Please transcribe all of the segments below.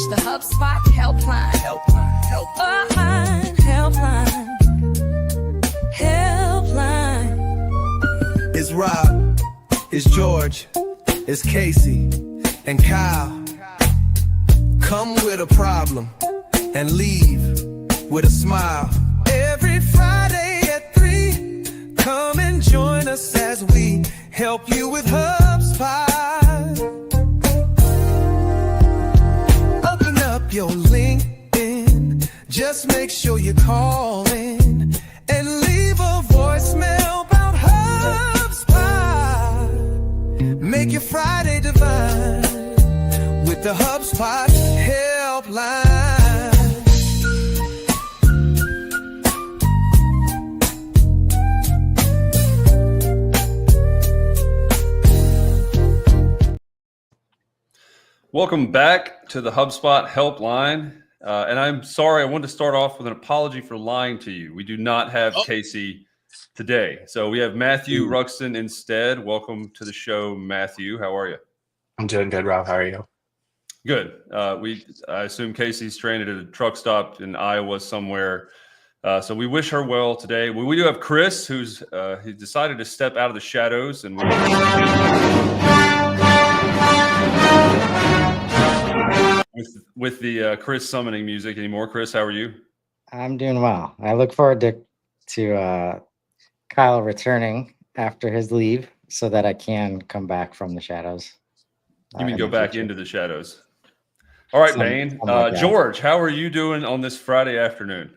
the HubSpot helpline. Helpline. It's Rob, it's George, it's Casey, and Kyle. Come with a problem and leave with a smile. Every Friday at 3, come and join us as we help you with HubSpot. Open up your LinkedIn, just make sure you call in and leave a voicemail about HubSpot. Make your Friday divine with the HubSpot helpline. Welcome back to the HubSpot helpline. And I'm sorry, I wanted to start off with an apology for lying to you. We do not have Casey today. So we have Matthew Ruxton instead. Welcome to the show, Matthew. How are you? I'm doing good, Rob. How are you? Good. I assume Casey's stranded at a truck stop in Iowa somewhere. So we wish her well today. We do have Chris, who's he decided to step out of the shadows, and with the Chris summoning music anymore. Chris, how are you? I'm doing well. I look forward to Kyle returning after his leave so that I can come back from the shadows. You mean go back into the shadows? All right, Bane. George, how are you doing on this Friday afternoon?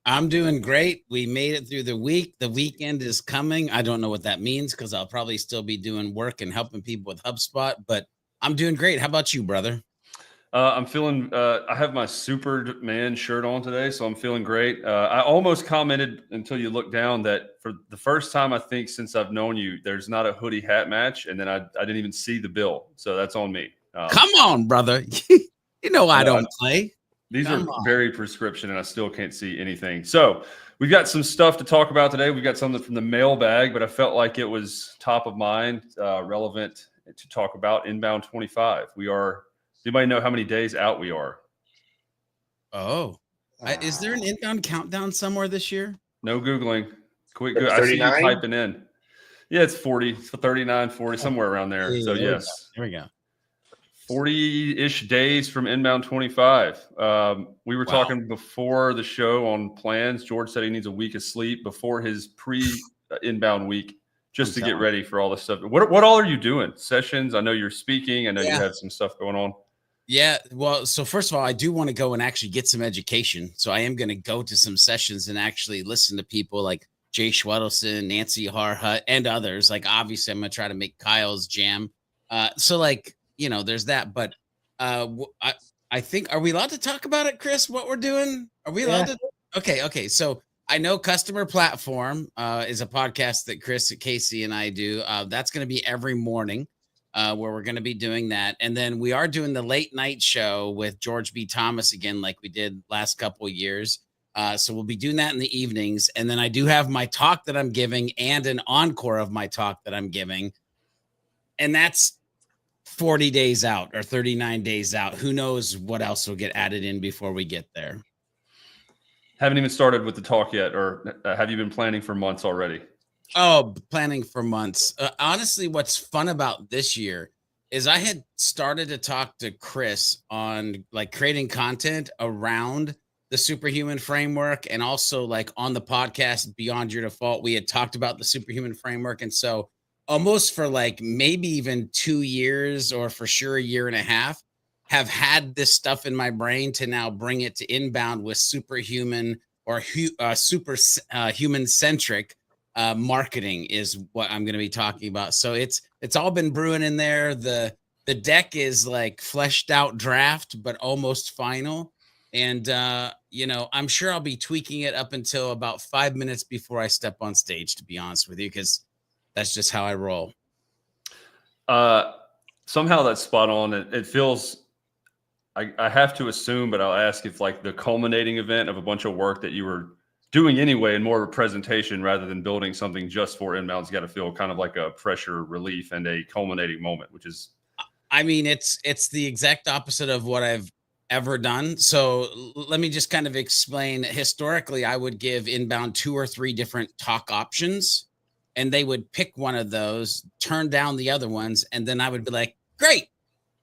I'm doing great. We made it through the week. The weekend is coming. I don't know what that means because I'll probably still be doing work and helping people with HubSpot, but I'm doing great. How about you, brother? I'm feeling, I have my Superman shirt on today, so I'm feeling great. I almost commented until you looked down that for the first time, I think, since I've known you, there's not a hoodie hat match. And then I didn't even see the bill. So that's on me. Come on, brother. You know, I don't play. These are very prescription and I still can't see anything. So we've got some stuff to talk about today. We've got something from the mailbag, but I felt like it was top of mind, relevant to talk about Inbound 25. Anybody know how many days out we are? Oh, is there an inbound countdown somewhere this year? No Googling. Quick, I see you typing in. Yeah, it's 40, 39, 40, somewhere around there. Yeah, so yes. There we go. 40-ish days from Inbound 25. We were talking before the show on plans. George said he needs a week of sleep before his pre-inbound week just to get ready for all this stuff. What all are you doing? Sessions? I know you're speaking. I know you have some stuff going on. Yeah. Well, so first of all, I do want to go and actually get some education. So I am going to go to some sessions and actually listen to people like Jay Schwedelson, Nancy Harhut, and others. Like, obviously, I'm going to try to make Kyle's jam. So like, you know, there's that. But I think, are we allowed to talk about it, Chris, what we're doing? Are we allowed to? Okay. So I know Customer Platform is a podcast that Chris, Casey, and I do. That's going to be every morning. Where we're going to be doing that. And then we are doing the late night show with George B. Thomas again, like we did last couple of years. So we'll be doing that in the evenings. And then I do have my talk that I'm giving and an encore of my talk that I'm giving. And that's 40 days out or 39 days out. Who knows what else will get added in before we get there. Haven't even started with the talk yet, or have you been planning for months already? Oh, planning for months. Honestly, what's fun about this year is I had started to talk to Chris on like creating content around the superhuman framework. And also like on the podcast Beyond Your Default, we had talked about the superhuman framework. And so almost for like maybe even 2 years or for sure a year and a half, have had this stuff in my brain to now bring it to Inbound with superhuman or human centric marketing is what I'm going to be talking about. So it's all been brewing in there. The deck is like fleshed out draft, but almost final. And, you know, I'm sure I'll be tweaking it up until about 5 minutes before I step on stage, to be honest with you, because that's just how I roll. Somehow that's spot on. It feels, I have to assume, but I'll ask if like the culminating event of a bunch of work that you were doing anyway and more of a presentation rather than building something just for Inbound's got to feel kind of like a pressure relief and a culminating moment, which is, I mean, it's the exact opposite of what I've ever done. So let me just kind of explain. Historically, I would give inbound 2 or 3 different talk options, and they would pick one of those, turn down the other ones, and then I would be like, great.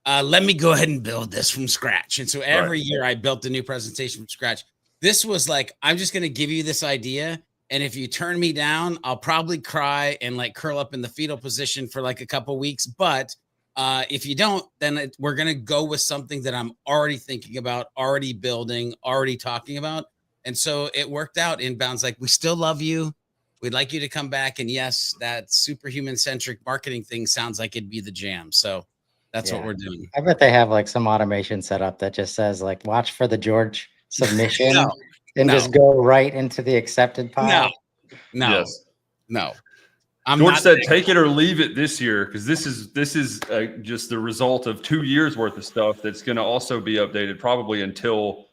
Let me go ahead and build this from scratch. And so every year I built a new presentation from scratch. This was like, I'm just going to give you this idea. And if you turn me down, I'll probably cry and like curl up in the fetal position for like a couple weeks. But if you don't, then we're going to go with something that I'm already thinking about, already building, already talking about. And so it worked out. Inbound's like, we still love you. We'd like you to come back. And yes, that superhuman centric marketing thing sounds like it'd be the jam. So that's what we're doing. I bet they have like some automation set up that just says like, watch for the George submission and just go right into the accepted pile. No. George said, take it or leave it this year, because this is just the result of 2 years worth of stuff that's going to also be updated probably until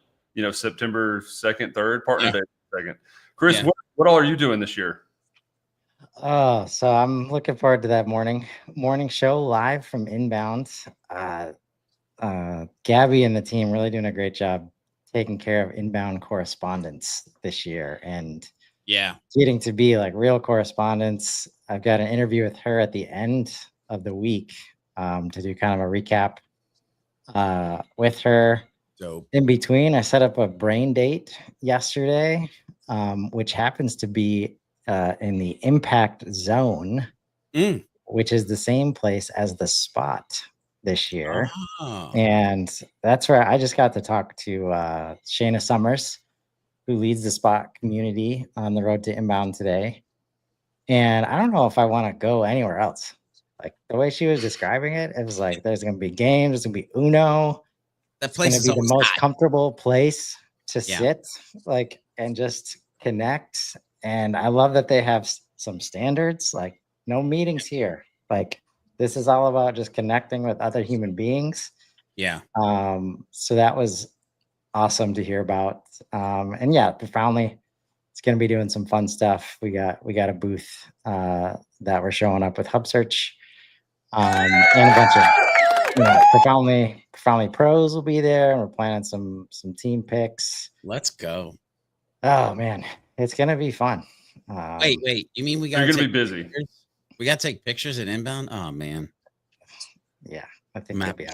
September 2nd, 3rd, partner day 2nd. Chris, what all are you doing this year? Oh, so I'm looking forward to that morning show live from Inbound. Gabby and the team really doing a great job taking care of inbound correspondence this year, and getting to be like real correspondence. I've got an interview with her at the end of the week to do kind of a recap with her. Dope. In between, I set up a brain date yesterday, which happens to be in the impact zone, which is the same place as the spot this year. And that's where I just got to talk to Shayna Summers, who leads the spot community on the road to inbound today. And I don't know if I want to go anywhere else. Like the way she was describing it, it was like, there's going to be games, there's going to be Uno. That place is going to be the most comfortable place to sit, like, and just connect. And I love that they have some standards, like no meetings here. Like this is all about just connecting with other human beings. So that was awesome to hear about. And profoundly, it's going to be doing some fun stuff. We got a booth that we're showing up with HubSearch, and a bunch of profoundly pros will be there, and we're planning some team picks. Let's go. Oh man, it's gonna be fun. Wait, you mean you're gonna be busy? Pictures? We gotta take pictures at inbound. Oh man. Yeah, I think you'll be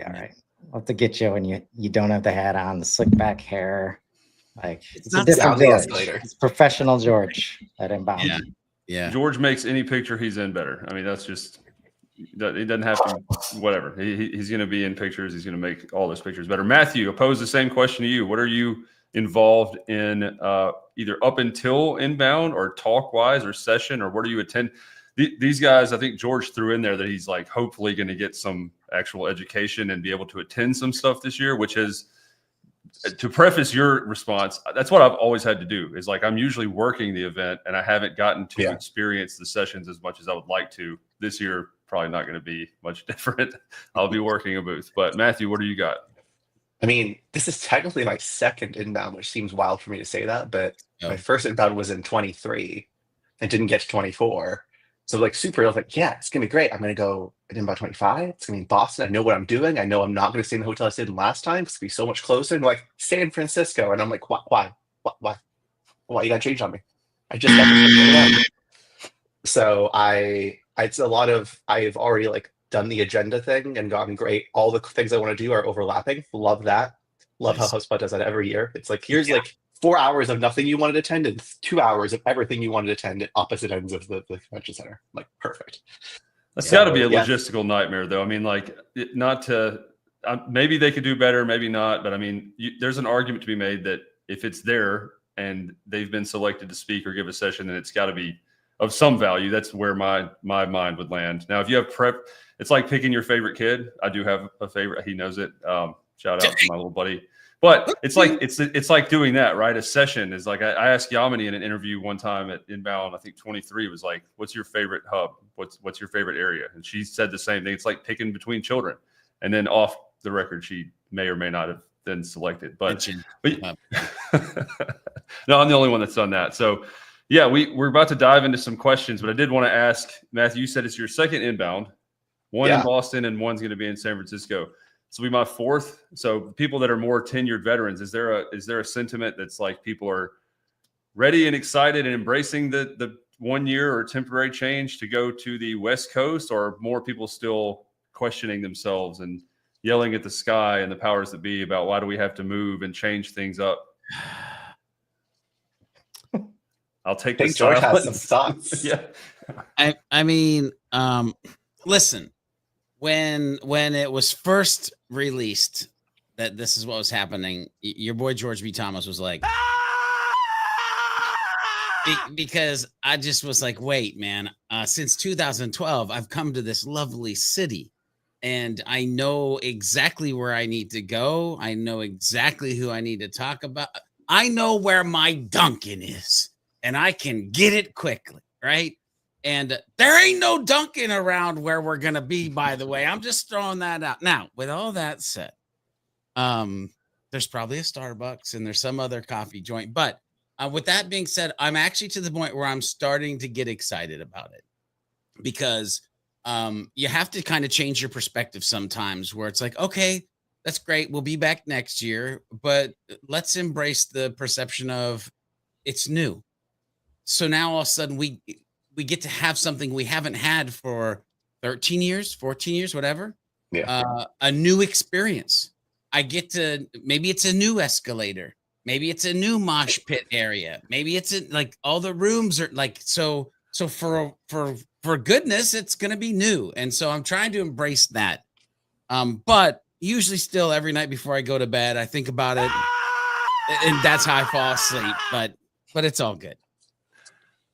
all right. I'll have to get you when you don't have the hat on, the slick back hair. Like it's a different George. It's professional George at inbound. Yeah. George makes any picture he's in better. I mean, that's just, it doesn't have to, whatever. He's going to be in pictures. He's going to make all those pictures better. Matthew, I pose the same question to you. What are you involved in either up until inbound or talk wise or session, or where do you attend? These guys, I think George threw in there that he's like hopefully going to get some actual education and be able to attend some stuff this year, which is, to preface your response, that's what I've always had to do, is like I'm usually working the event and I haven't gotten to experience the sessions as much as I would like to. This year, probably not going to be much different. I'll be working a booth. But Matthew, what do you got? I mean, this is technically my second inbound, which seems wild for me to say that, but my first inbound was in 23 and didn't get to 24. So like super, I was like, yeah, it's going to be great. I'm going to go at inbound 25. It's going to be in Boston. I know what I'm doing. I know I'm not going to stay in the hotel I stayed in last time. It's going to be so much closer. And like San Francisco. And I'm like, why? Why you got to change on me? I just got to So it's a lot of, I've already like done the agenda thing and gotten great. All the things I want to do are overlapping. Love that. Love how HubSpot does that every year. It's like, here's like 4 hours of nothing you wanted to attend and 2 hours of everything you wanted to attend at opposite ends of the convention center. Like, perfect. That's got to be a logistical nightmare, though. I mean, like, not to maybe they could do better, maybe not. But I mean, there's an argument to be made that if it's there and they've been selected to speak or give a session, then it's got to be of some value. That's where my mind would land. Now, if you have prep, it's like picking your favorite kid. I do have a favorite. He knows it. Shout out to my little buddy. But it's like doing that, right? A session is like, I asked Yamini in an interview one time at Inbound, I think 23, was like, what's your favorite hub? What's your favorite area? And she said the same thing. It's like picking between children. And then off the record, she may or may not have been selected. But no, I'm the only one that's done that. So yeah, we're about to dive into some questions, but I did want to ask, Matthew, you said it's your second inbound, one in Boston and one's going to be in San Francisco. This will be my fourth. So people that are more tenured veterans, is there a sentiment that's like people are ready and excited and embracing the 1 year or temporary change to go to the West Coast, or more people still questioning themselves and yelling at the sky and the powers that be about why do we have to move and change things up? I'll take the George has some silence. thoughts. Yeah. I mean, listen, when it was first released that this is what was happening, your boy George B. Thomas was like, because I just was like, wait, man, since 2012, I've come to this lovely city and I know exactly where I need to go. I know exactly who I need to talk about. I know where my Dunkin' is and I can get it quickly, right? And there ain't no Dunkin' around where we're going to be, by the way. I'm just throwing that out. Now, with all that said, there's probably a Starbucks and there's some other coffee joint. But with that being said, I'm actually to the point where I'm starting to get excited about it, because you have to kind of change your perspective sometimes, where it's like, okay, that's great. We'll be back next year, but let's embrace the perception of it's new. So now all of a sudden we get to have something we haven't had for 13 years, 14 years, whatever. Yeah. A new experience. I get to, maybe it's a new escalator. Maybe it's a new mosh pit area. Maybe it's like all the rooms are like, so for goodness, it's going to be new. And so I'm trying to embrace that. But usually still every night before I go to bed, I think about it, and that's how I fall asleep, but it's all good.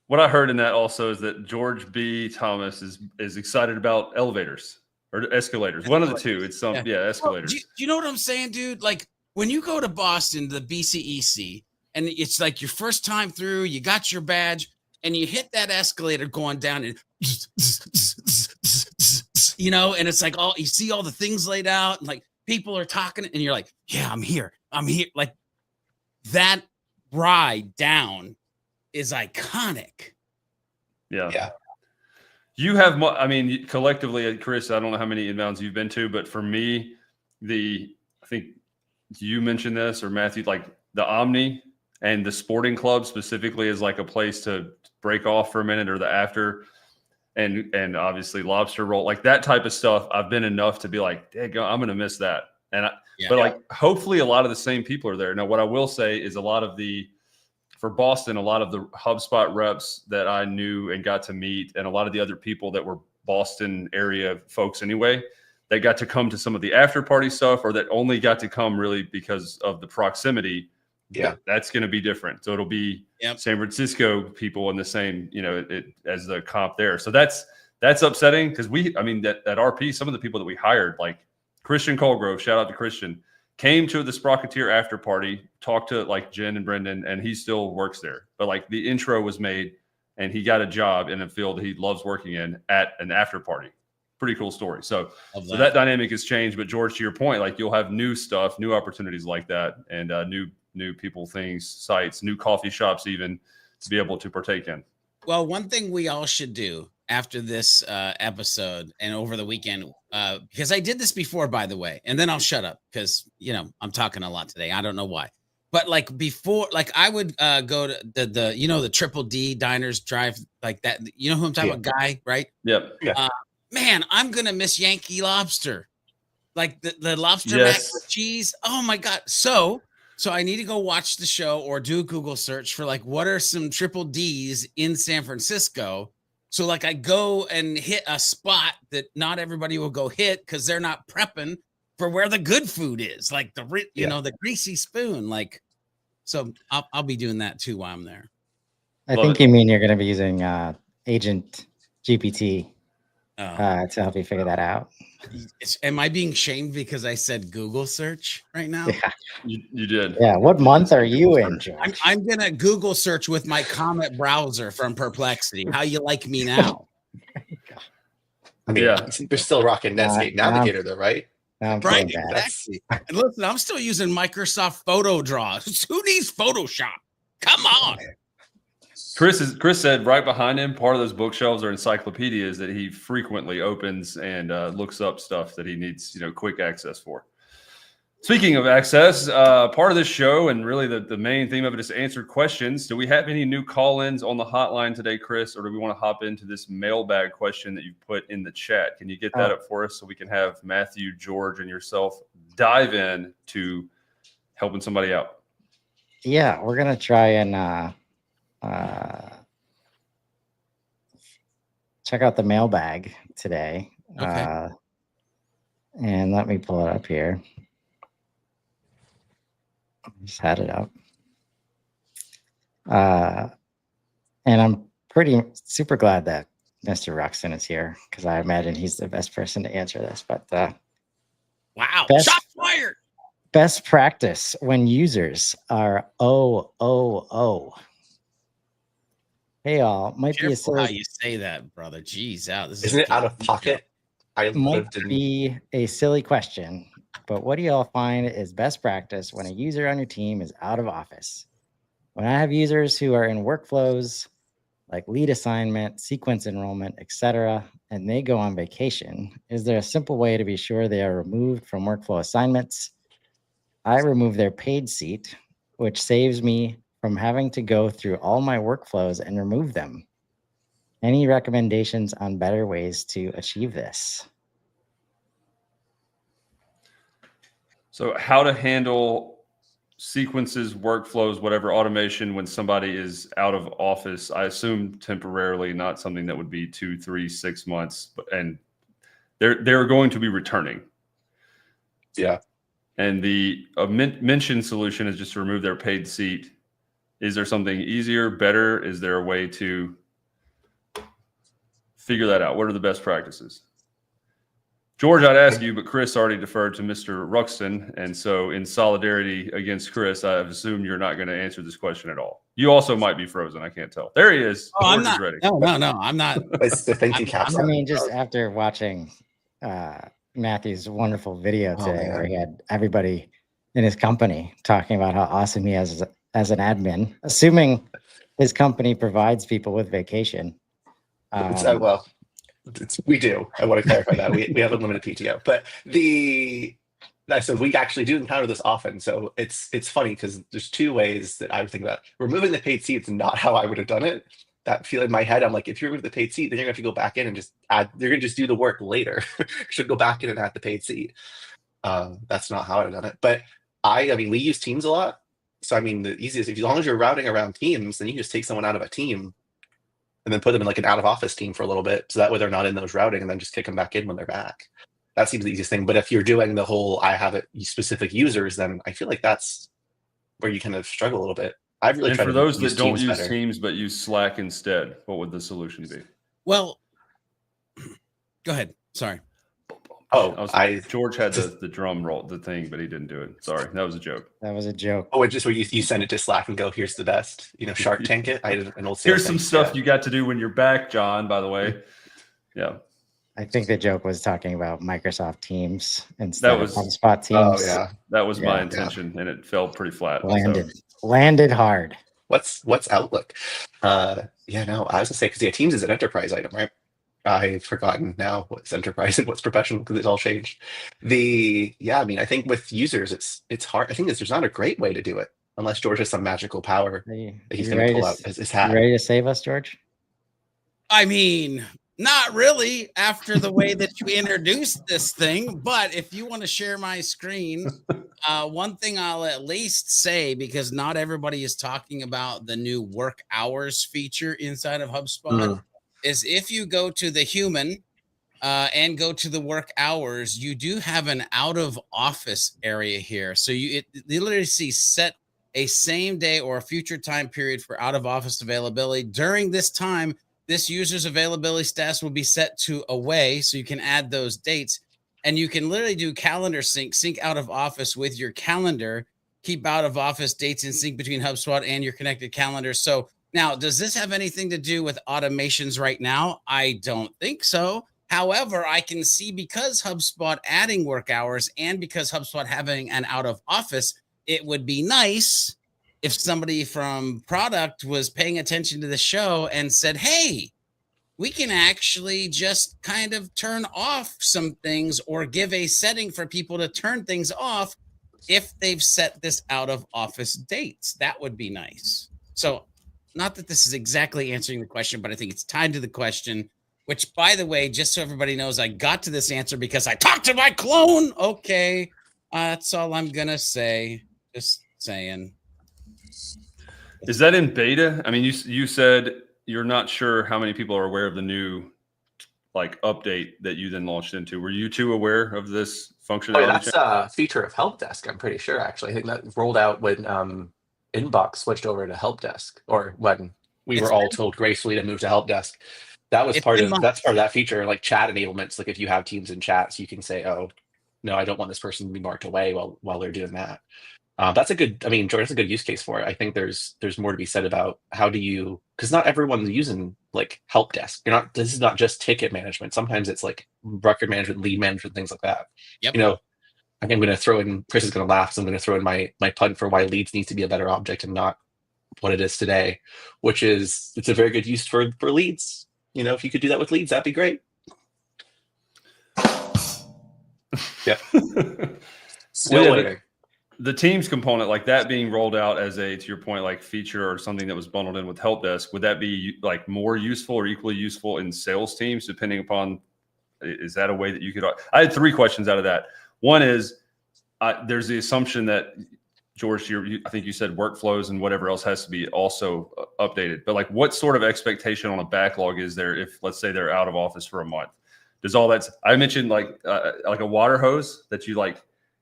What I heard in that also is that George B. Thomas is excited about elevators or escalators. One of the two. It's escalators. Well, do you know what I'm saying, dude? Like when you go to Boston, the BCEC, and it's like your first time through, you got your badge, and you hit that escalator going down, and you know, and it's like you see all the things laid out, and like people are talking, and you're like, yeah, I'm here. Like that ride down is iconic. Yeah. You have, I mean, collectively, Chris, I don't know how many inbounds you've been to, but for me, I think you mentioned this, or Matthew, like the Omni and the sporting club specifically is like a place to break off for a minute, or the after, and obviously lobster roll, like that type of stuff. I've been enough to be like, I'm going to miss that. And like, hopefully a lot of the same people are there. Now, what I will say is for Boston, a lot of the HubSpot reps that I knew and got to meet, and a lot of the other people that were Boston area folks anyway, that got to come to some of the after party stuff, or that only got to come really because of the proximity. Yeah, that's going to be different. So it'll be San Francisco people in the same, as the comp there. So that's upsetting, because that RP, some of the people that we hired, like Christian Colgrove, shout out to Christian, came to the Sprocketeer after party, talked to like Jen and Brendan, and he still works there. But like the intro was made, and he got a job in a field he loves working in at an after party. Pretty cool story. So that dynamic has changed. But George, to your point, like you'll have new stuff, new opportunities like that, and new people, things, sites, new coffee shops, even to be able to partake in. Well, one thing we all should do after this episode and over the weekend, because I did this before, by the way, and then I'll shut up because, I'm talking a lot today. I don't know why. But like before, like I would go to the Triple D Diners Drive, like that. You know who I'm talking about, Guy, right? Yep. Yeah. Man, I'm going to miss Yankee Lobster. Like the lobster mac with cheese. Oh my God. So I need to go watch the show or do a Google search for like, what are some Triple D's in San Francisco? So like I go and hit a spot that not everybody will go hit because they're not prepping for where the good food is. Like the greasy spoon. Like, so I'll be doing that too while I'm there. I think you mean you're going to be using Agent GPT to help you figure that out. Am I being shamed because I said Google search right now? Yeah, you did. Yeah. What month are you in, George? I'm gonna Google search with my Comet browser from Perplexity. How you like me now? You're still rocking Netscape Navigator, though, right? Right. Exactly. And listen, I'm still using Microsoft Photo Draw. Who needs Photoshop? Come on. Chris said right behind him, part of those bookshelves are encyclopedias that he frequently opens and looks up stuff that he needs, quick access for. Speaking of access, part of this show and really the main theme of it is to answer questions. Do we have any new call-ins on the hotline today, Chris, or do we want to hop into this mailbag question that you put in the chat? Can you get that up for us so we can have Matthew, George, and yourself dive in to helping somebody out? Yeah, we're gonna try and check out the mailbag today. Okay. And let me pull it up here. Just had it up. And I'm super glad that Mr. Ruxton is here because I imagine he's the best person to answer this. But wow, shot fired. Best practice when users are OOO. Hey, all might be a silly. How you say that, brother? Jeez, out. Isn't it out of pocket? Might be a silly question, but what do y'all find is best practice when a user on your team is out of office? When I have users who are in workflows like lead assignment, sequence enrollment, etc., and they go on vacation, is there a simple way to be sure they are removed from workflow assignments? I remove their paid seat, which saves me from having to go through all my workflows and remove them. Any recommendations on better ways to achieve this? So how to handle sequences, workflows, whatever automation when somebody is out of office, I assume temporarily, not something that would be 2, 3, 6 months, and they're going to be returning. Yeah. And the mentioned solution is just to remove their paid seat. Is there something easier, better? Is there a way to figure that out? What are the best practices? George, I'd ask you, but Chris already deferred to Mr. Ruxton. And so in solidarity against Chris, I assume you're not going to answer this question at all. You also might be frozen. I can't tell. There he is. Oh, George I'm not is ready. No, I'm not. It's the thinking caps. I mean, just after watching Matthew's wonderful video today, where he had everybody in his company talking about how awesome he is as an admin, assuming his company provides people with vacation. We do. I want to clarify that we have unlimited PTO, but so we actually do encounter this often. So it's funny because there's two ways that I would think about it. Removing the paid seat is not how I would have done it. That feel in my head, I'm like, if you remove the paid seat, then you're gonna have to go back in and just add. You're gonna just do the work later. Should go back in and add the paid seat. That's not how I've done it. But I mean, we use Teams a lot. So I mean, the easiest, as long as you're routing around Teams, then you can just take someone out of a team and then put them in like an out of office team for a little bit. So that way they're not in those routing and then just kick them back in when they're back. That seems the easiest thing. But if you're doing the whole, I have specific users, then I feel like that's where you kind of struggle a little bit. I've really tried for to those use that don't Teams use better. Teams but use Slack instead, what would the solution be? Well, go ahead. Sorry. George had the drum roll, the thing, but he didn't do it. Sorry, that was a joke. That was a joke. Oh, it's just where you send it to Slack and go, here's the best, Shark Tank it. I did an old. Here's some stuff you got to do when you're back, John, by the way. Yeah. I think the joke was talking about Microsoft Teams instead of HubSpot Teams. Oh, yeah. That was my intention, and it fell pretty flat. Landed hard. What's Outlook? I was gonna say, because Teams is an enterprise item, right? I've forgotten now what's enterprise and what's professional because it's all changed. I mean, I think with users, it's hard. I think there's not a great way to do it unless George has some magical power that he's going to pull out his hat. You ready to save us, George? I mean, not really after the way that you introduced this thing, but if you want to share my screen, one thing I'll at least say, because not everybody is talking about the new work hours feature inside of HubSpot, is if you go to the human and go to the work hours, you do have an out of office area here. So you literally see set a same day or a future time period for out of office availability. During this time, this user's availability status will be set to away. So you can add those dates and you can literally do calendar sync out of office with your calendar, keep out of office dates in sync between HubSpot and your connected calendar. So now, does this have anything to do with automations right now? I don't think so. However, I can see because HubSpot adding work hours and because HubSpot having an out of office, it would be nice if somebody from product was paying attention to the show and said, hey, we can actually just kind of turn off some things or give a setting for people to turn things off if they've set this out of office dates. That would be nice. So not that this is exactly answering the question, but I think it's tied to the question, which, by the way, just so everybody knows, I got to this answer because I talked to my clone. Okay. That's all I'm going to say. Just saying. Is that in beta? I mean, you said you're not sure how many people are aware of the new like update that you then launched into. Were you two aware of this functionality? Oh, that's a feature of Help Desk, I'm pretty sure, actually. I think that rolled out when Inbox switched over to Help Desk, or when we were all told gracefully to move to Help Desk. That was part of that feature, like chat enablements. Like if you have teams in chats, you can say, oh, no, I don't want this person to be marked away while they're doing that. That's a good, I mean, George, that's a good use case for it. I think there's more to be said about how do you, because not everyone's using like Help Desk. This is not just ticket management. Sometimes it's like record management, lead management, things like that. Yep. You know, I think I'm going to throw in, Chris is going to laugh, so I'm going to throw in my pun for why leads needs to be a better object and not what it is today, which is it's a very good use for leads. You know, if you could do that with leads, that'd be great. Yeah. Still waiting. The Teams component, like that being rolled out as a, to your point, like feature or something that was bundled in with Help Desk, would that be like more useful or equally useful in sales teams, depending upon, is that a way that you could, I had 3 questions out of that. One is, there's the assumption that, George, I think you said workflows and whatever else has to be also updated. But like, what sort of expectation on a backlog is there if, let's say, they're out of office for a month? Does all that? I mentioned like a water hose that you like,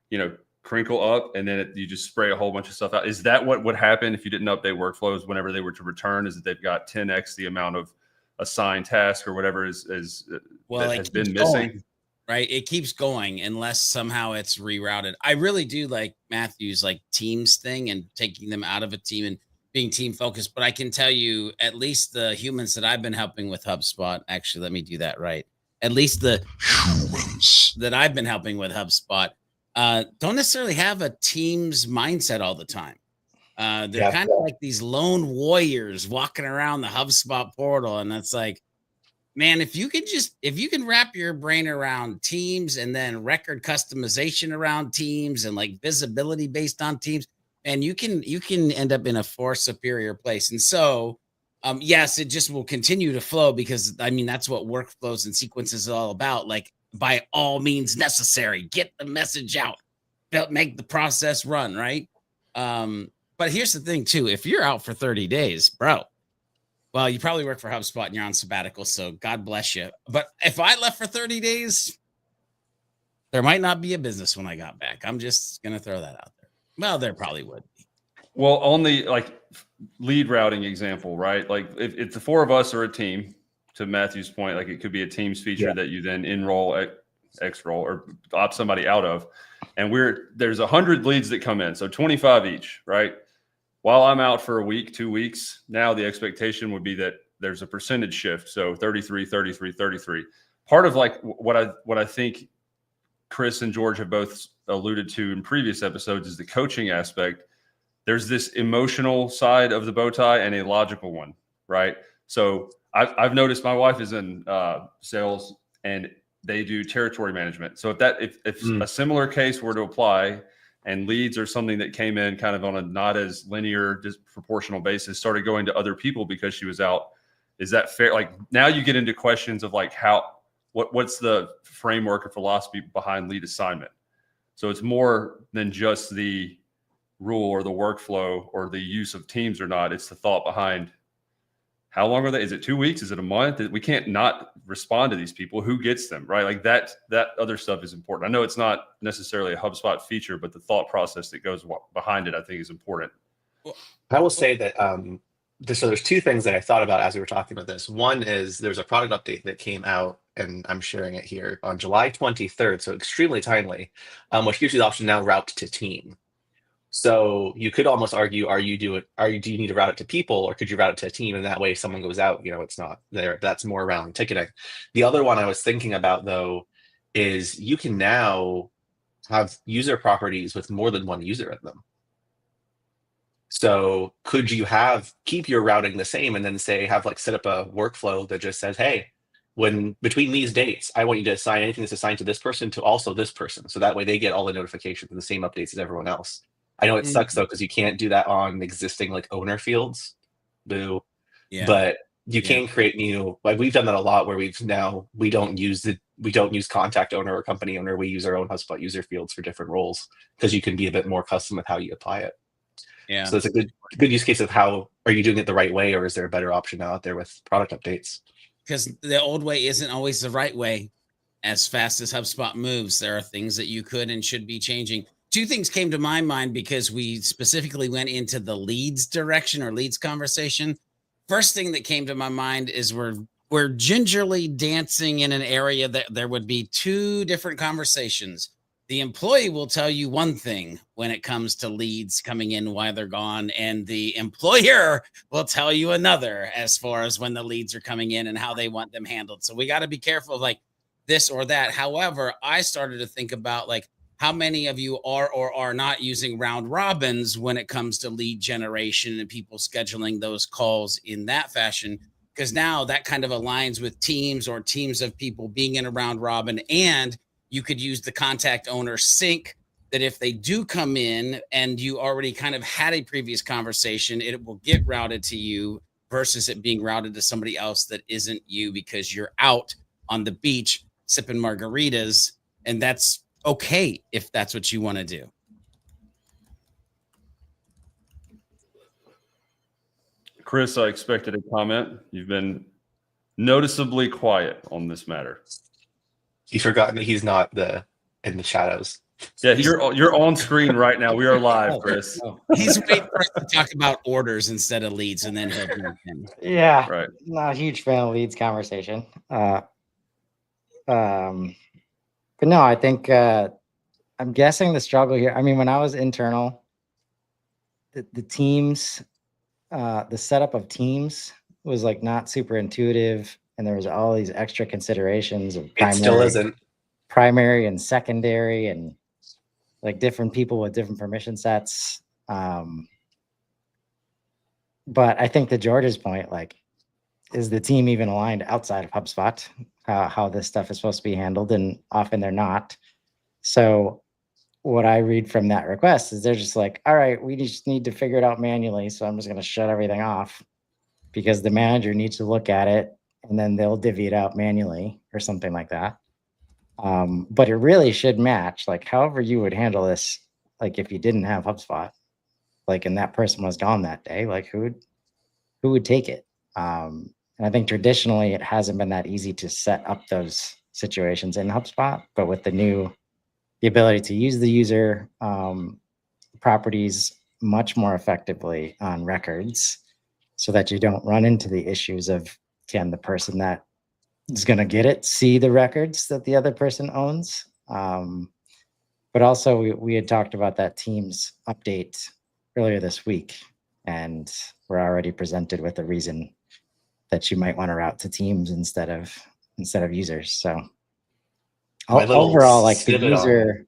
you know, crinkle up and then you just spray a whole bunch of stuff out. Is that what would happen if you didn't update workflows whenever they were to return? Is that they've got 10x the amount of assigned task or whatever has been missing? Right. It keeps going unless somehow it's rerouted. I really do like Matthew's like teams thing and taking them out of a team and being team focused. But I can tell you, at least the humans that I've been helping with HubSpot, actually, let me do that right. At least the humans that I've been helping with HubSpot don't necessarily have a team's mindset all the time. They're kind of like these lone warriors walking around the HubSpot portal. And it's like, man, if you can wrap your brain around teams and then record customization around teams and like visibility based on teams, and you can end up in a far superior place. And so, yes, it just will continue to flow because I mean, that's what workflows and sequences is all about. Like by all means necessary, get the message out, make the process run. Right. But here's the thing too. If you're out for 30 days, bro, well, you probably work for HubSpot and you're on sabbatical, so God bless you. But if I left for 30 days, there might not be a business when I got back. I'm just going to throw that out there. Well, there probably would be. Well, on the like lead routing example, right? Like if the 4 of us are a team, to Matthew's point, like it could be a Teams feature that you then enroll, X-roll, or opt somebody out of. And there's 100 leads that come in, so 25 each, right? While I'm out for a week, 2 weeks, now the expectation would be that there's a percentage shift. So 33, 33, 33. Part of like what I think Chris and George have both alluded to in previous episodes is the coaching aspect. There's this emotional side of the bow tie and a logical one, right? So I've noticed my wife is in sales and they do territory management. So if a similar case were to apply, and leads are something that came in kind of on a not as linear, disproportional basis, started going to other people because she was out. Is that fair? Like now you get into questions of like what's the framework or philosophy behind lead assignment? So it's more than just the rule or the workflow or the use of teams or not. It's the thought behind how long are they? Is it 2 weeks? Is it a month? We can't not respond to these people. Who gets them, right? Like that other stuff is important. I know it's not necessarily a HubSpot feature, but the thought process that goes behind it, I think, is important. I will say that so there's 2 things that I thought about as we were talking about this. One is there's a product update that came out, and I'm sharing it here on July 23rd, so extremely timely, which gives you the option now route to team. So you could almost argue, do you need to route it to people, or could you route it to a team? And that way, if someone goes out, it's not there. That's more around ticketing. The other one I was thinking about though is you can now have user properties with more than one user in them. So could you keep your routing the same and then set up a workflow that just says, hey, when between these dates, I want you to assign anything that's assigned to this person to also this person. So that way they get all the notifications and the same updates as everyone else. I know it sucks though, because you can't do that on existing like owner fields. Boo. Yeah. But you can create new, like we've done that a lot where we don't use contact owner or company owner. We use our own HubSpot user fields for different roles because you can be a bit more custom with how you apply it. Yeah. So it's a good use case of how are you doing it the right way, or is there a better option out there with product updates? Because the old way isn't always the right way. As fast as HubSpot moves, there are things that you could and should be changing. Two things came to my mind because we specifically went into the leads direction or leads conversation. First thing that came to my mind is we're gingerly dancing in an area that there would be two different conversations. The employee will tell you one thing when it comes to leads coming in while they're gone, and the employer will tell you another as far as when the leads are coming in and how they want them handled. So we got to be careful of like this or that. However, I started to think about like how many of you are or are not using round robins when it comes to lead generation and people scheduling those calls in that fashion, because now that kind of aligns with teams or teams of people being in a round robin. And you could use the contact owner sync that if they do come in and you already kind of had a previous conversation, it will get routed to you versus it being routed to somebody else that isn't you because you're out on the beach sipping margaritas. And that's okay if that's what you want to do. Chris, I expected a comment. You've been noticeably quiet on this matter. He's forgotten that he's not in the shadows. Yeah, you're on screen right now. We are live, Chris. He's waiting for us to talk about orders instead of leads, and then he'll jump in. Yeah, right. Not a huge fan of leads conversation. But no, I think I'm guessing the struggle here. I mean, when I was internal, the teams, the setup of teams was like not super intuitive, and there was all these extra considerations of primary and secondary, and like different people with different permission sets. But I think to George's point, like, is the team even aligned outside of HubSpot, how this stuff is supposed to be handled? And often they're not. So what I read from that request is they're just like, all right, we just need to figure it out manually. So I'm just going to shut everything off because the manager needs to look at it and then they'll divvy it out manually or something like that. But it really should match, like, however you would handle this, like if you didn't have HubSpot, like, and that person was gone that day, like who would take it? And I think traditionally it hasn't been that easy to set up those situations in HubSpot, but with the ability to use the user properties much more effectively on records so that you don't run into the issues of, can the person that is going to get it see the records that the other person owns? But also we had talked about that Teams update earlier this week, and we're already presented with a reason that you might want to route to Teams instead of users. So overall, like the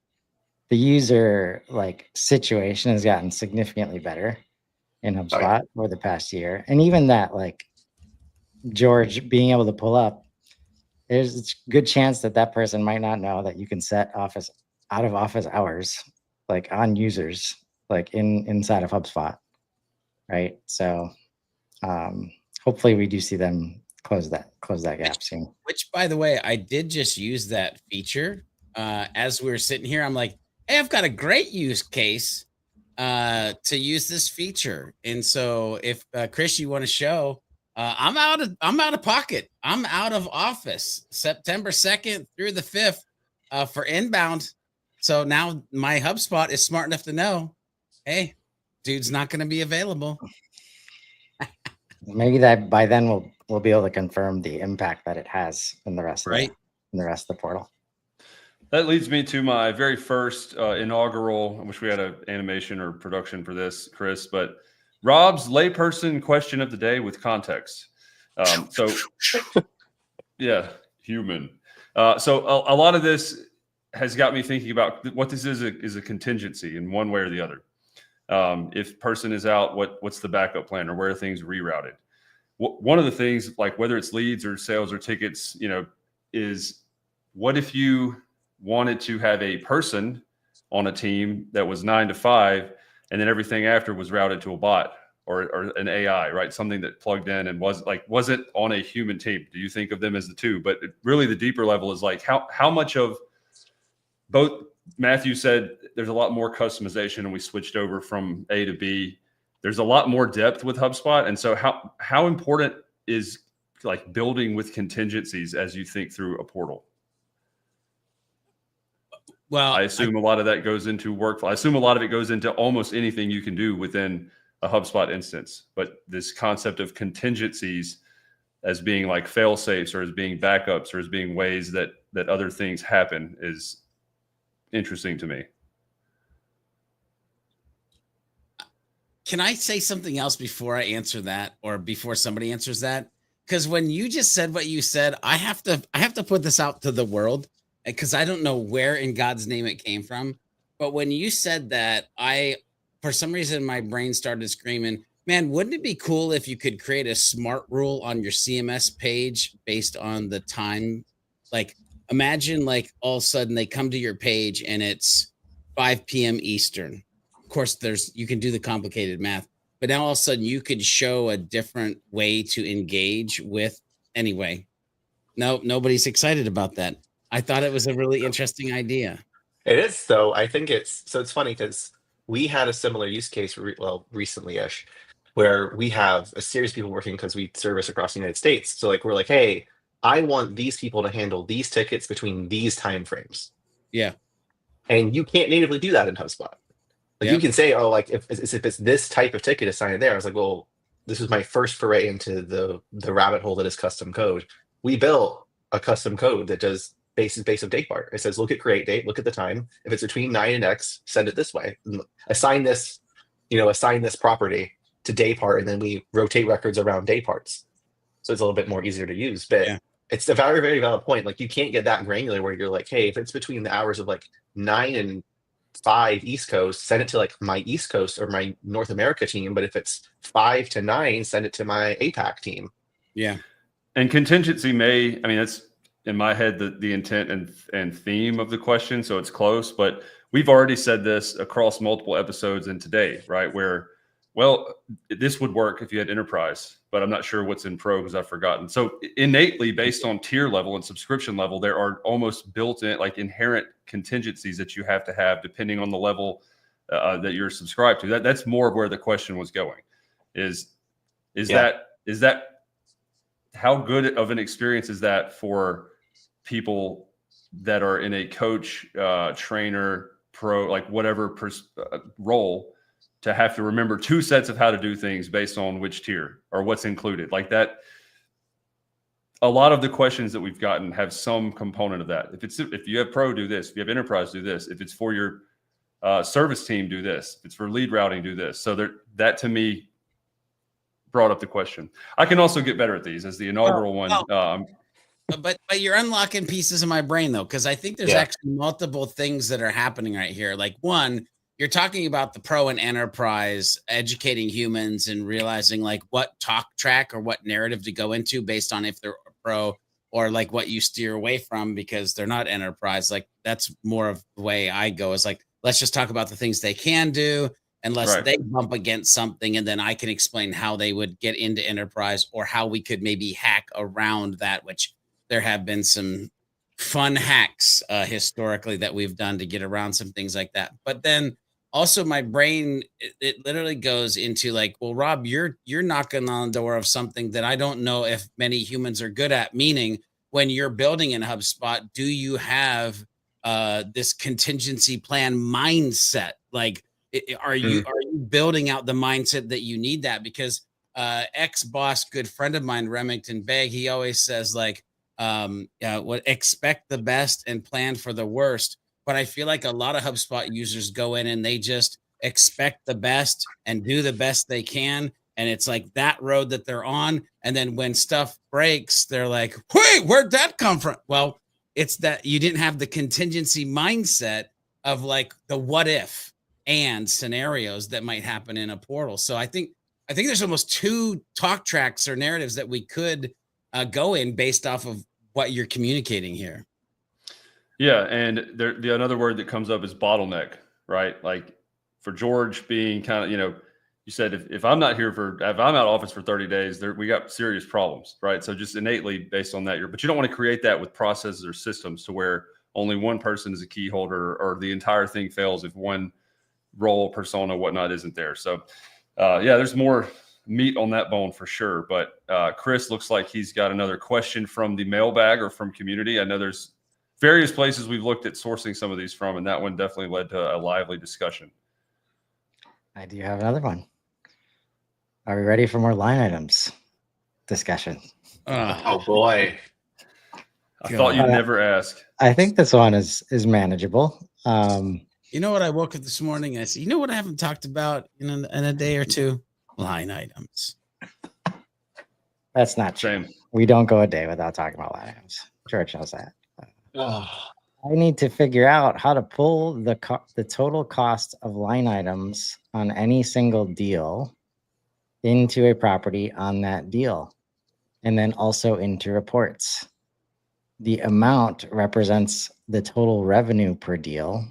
user like situation has gotten significantly better in HubSpot over the past year. And even that, like George being able to pull up, there's a good chance that person might not know that you can set out of office hours, like on users, like inside of HubSpot. Right. So hopefully we do see them close that gap soon. Which, by the way, I did just use that feature as we were sitting here. I'm like, hey, I've got a great use case to use this feature. And so if Chris, you want to show, I'm out of pocket. I'm out of office September 2nd through the 5th for inbound. So now my HubSpot is smart enough to know, hey, dude's not going to be available. Maybe that by then we'll be able to confirm the impact that it has in the rest of the portal. That leads me to my very first inaugural. I wish we had an animation or production for this, Chris, but Rob's layperson question of the day with context. Yeah, human. So a lot of this has got me thinking about what this is a contingency in one way or the other. If person is out, what's the backup plan, or where are things rerouted? One of the things, like whether it's leads or sales or tickets, is what if you wanted to have a person on a team that was 9 to 5, and then everything after was routed to a bot or an AI, right? Something that plugged in and wasn't on a human team. Do you think of them as the two? But really the deeper level is like how much of both. Matthew said there's a lot more customization, and we switched over from A to B. There's a lot more depth with HubSpot. And so how important is like building with contingencies as you think through a portal? Well, I assume a lot of that goes into workflow. I assume a lot of it goes into almost anything you can do within a HubSpot instance. But this concept of contingencies as being like fail safes, or as being backups, or as being ways that other things happen is interesting to me. Can I say something else before I answer that, or before somebody answers that? Because when you just said what you said, I have to put this out to the world, because I don't know where in God's name it came from. But when you said that, for some reason, my brain started screaming, man, wouldn't it be cool if you could create a smart rule on your CMS page based on the time? Like, imagine like all of a sudden they come to your page and it's 5 p.m. Eastern. Of course, you can do the complicated math, but now all of a sudden you could show a different way to engage with. Anyway, no, nobody's excited about that. I thought it was a really interesting idea. It is, though. I think it's funny because we had a similar use case, recently-ish, where we have a series of people working because we service across the United States. So like we're like, hey, I want these people to handle these tickets between these time frames. Yeah. And you can't natively do that in HubSpot. Like you can say, oh, like if it's this type of ticket assigned there, I was like, well, this was my first foray into the rabbit hole that is custom code. We built a custom code that does base of date part. It says, look at create date, look at the time. If it's between 9 and X, send it this way. Assign this property to day part, and then we rotate records around day parts. So it's a little bit more easier to use. But it's a very, very valid point. Like you can't get that granular where you're like, hey, if it's between the hours of like 9 and 5 East Coast, send it to like my East Coast or my North America team. But if it's 5 to 9, send it to my APAC team. Yeah. And contingency that's in my head the intent and theme of the question. So it's close, but we've already said this across multiple episodes and today, right? Where, well, this would work if you had enterprise, but I'm not sure what's in pro because I've forgotten. So innately, based on tier level and subscription level, there are almost built-in, like inherent contingencies that you have to have depending on the level that you're subscribed to. That's more of where the question was going. Is that how good of an experience is that for people that are in a coach, trainer, pro, like whatever role, to have to remember 2 sets of how to do things based on which tier or what's included like that? A lot of the questions that we've gotten have some component of that. If you have pro, do this. If you have enterprise, do this. If it's for your service team, do this. If it's for lead routing, do this. So that to me brought up the question. I can also get better at these as the inaugural one. But you're unlocking pieces of my brain though, because I think there's actually multiple things that are happening right here. Like one, you're talking about the pro and enterprise educating humans and realizing like what talk track or what narrative to go into based on if they're a pro, or like what you steer away from because they're not enterprise. Like that's more of the way I go, is like, let's just talk about the things they can do unless they bump against something. And then I can explain how they would get into enterprise or how we could maybe hack around that, which there have been some fun hacks historically that we've done to get around some things like that. But then also my brain, it literally goes into like, well, Rob, you're knocking on the door of something that I don't know if many humans are good at. Meaning when you're building in HubSpot, do you have this contingency plan mindset? Like, are you building out the mindset that you need that? Because ex-boss, good friend of mine, Remington Begg, he always says like, expect the best and plan for the worst. But I feel like a lot of HubSpot users go in and they just expect the best and do the best they can. And it's like that road that they're on. And then when stuff breaks, they're like, wait, where'd that come from? Well, it's that you didn't have the contingency mindset of like the what if. and scenarios that might happen in a portal. So I think there's almost 2 talk tracks or narratives that we could go in based off of what you're communicating here. Yeah, and another word that comes up is bottleneck, right? Like for George being kind of, you said if I'm not if I'm out of office for 30 days, we got serious problems, right? So just innately based on that, but you don't want to create that with processes or systems to where only one person is a key holder or the entire thing fails if one role, persona, whatnot isn't there. So yeah, there's more meat on that bone for sure. But Chris looks like he's got another question from the mailbag or from community. I know there's various places we've looked at sourcing some of these from, and that one definitely led to a lively discussion. I do have another one. Are we ready for more line items discussion? Oh boy. I thought you'd never ask. I think this one is manageable. You know what? I woke up this morning and I said, you know what I haven't talked about in a day or two? Line items. That's not true. Same. We don't go a day without talking about line items. George knows that. Oh. I need to figure out how to pull the total cost of line items on any single deal into a property on that deal, and then also into reports. The amount represents the total revenue per deal,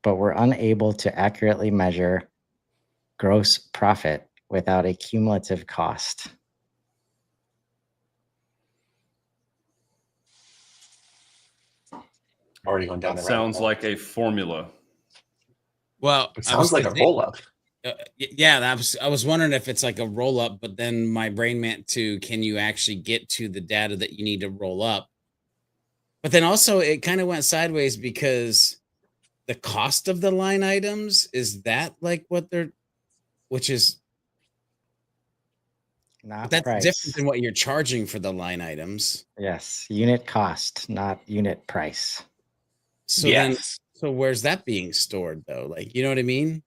but we're unable to accurately measure gross profit without a cumulative cost. Already going down That the sounds rabbit like a formula. Well, hole. It sounds like a roll up. Yeah, I was wondering if it's like a roll up, but then my brain went to, can you actually get to the data that you need to roll up? But then also it kind of went sideways because the cost of the line items, is that like which is Not that's price. different than what you're charging for the line items. Yes, unit cost, not unit price. So Yes. so where's that being stored though? Like, you know what I mean?